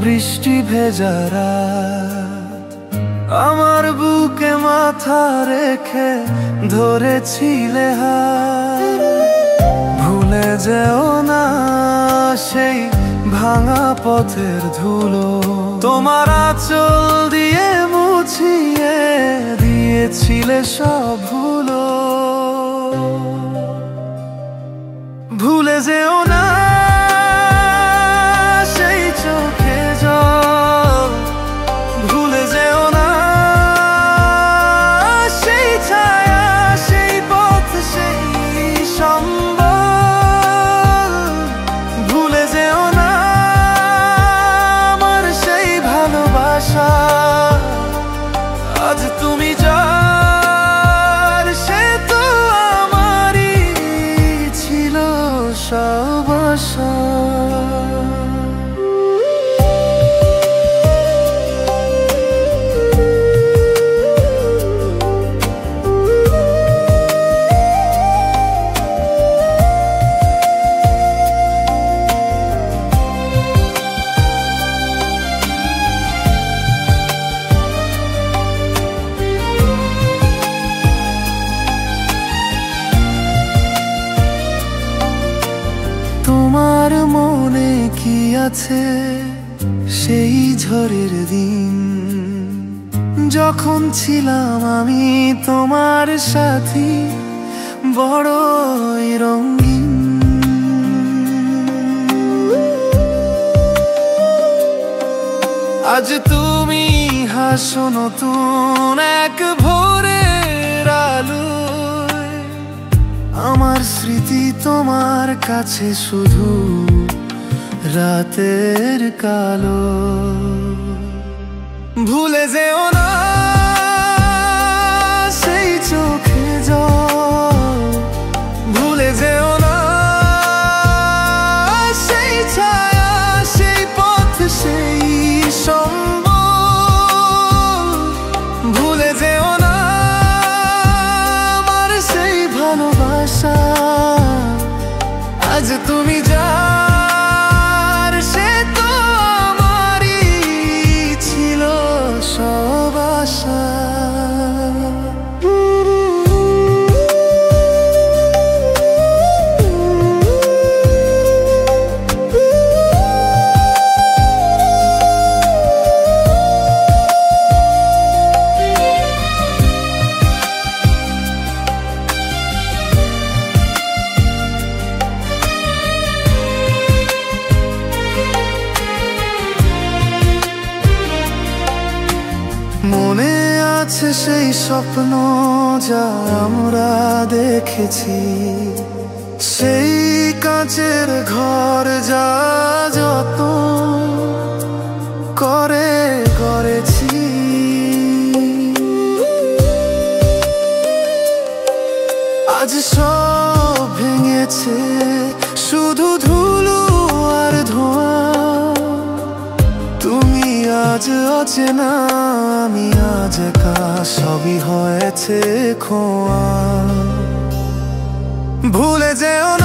বৃষ্টি ভেজা রাত, আমার বুকে মাথা রেখে ধরেছিলে হাত। ভুলে যেও না সেই ভাঙা পথের ধুলো, তোমার আঁচল দিয়ে মুছিয়ে দিয়েছিলে সব ভুলো। ভুলে যেও না সেই চোখে জল, ভুলে যেও না সেই ছায়া, সেই পথ, সেই সম্বল। ভুলে যেও না আমার সেই ভালোবাসা, আজ তুমি যার সে তো আমারই ছিল সব আশা। তোমার মনে কি আছে সেই ঝড়ের দিন, যখন ছিলাম আমি তোমার সাথী বড়ই রঙিন। আজ তুমি হাসো নতুন এক ভোরের আলোয়, আমার স্মৃতি তোমার কাছে শুধু রাতের কালো। ভুলে যেও না সেই চোখে জল, ভুলে যেও না সেই ছায়া, সেই পথ, সেই সম্বল। ভুলে যেও না আমার সেই ভালোবাসা, আজ তুমি যার সে তো আমারই ছিল সব আশা। মনে আছে সেই স্বপ্ন যা আমরা দেখেছি, সেই কাঁচের ঘর যা যত করে গড়েছি। আজ সব ভেঙেছে, শুধু ধুলো আর ধোঁয়া। তুমি আজ অচেনা, আমি আজ একা, সবই হয়েছে খোয়া। ভুলে যেও না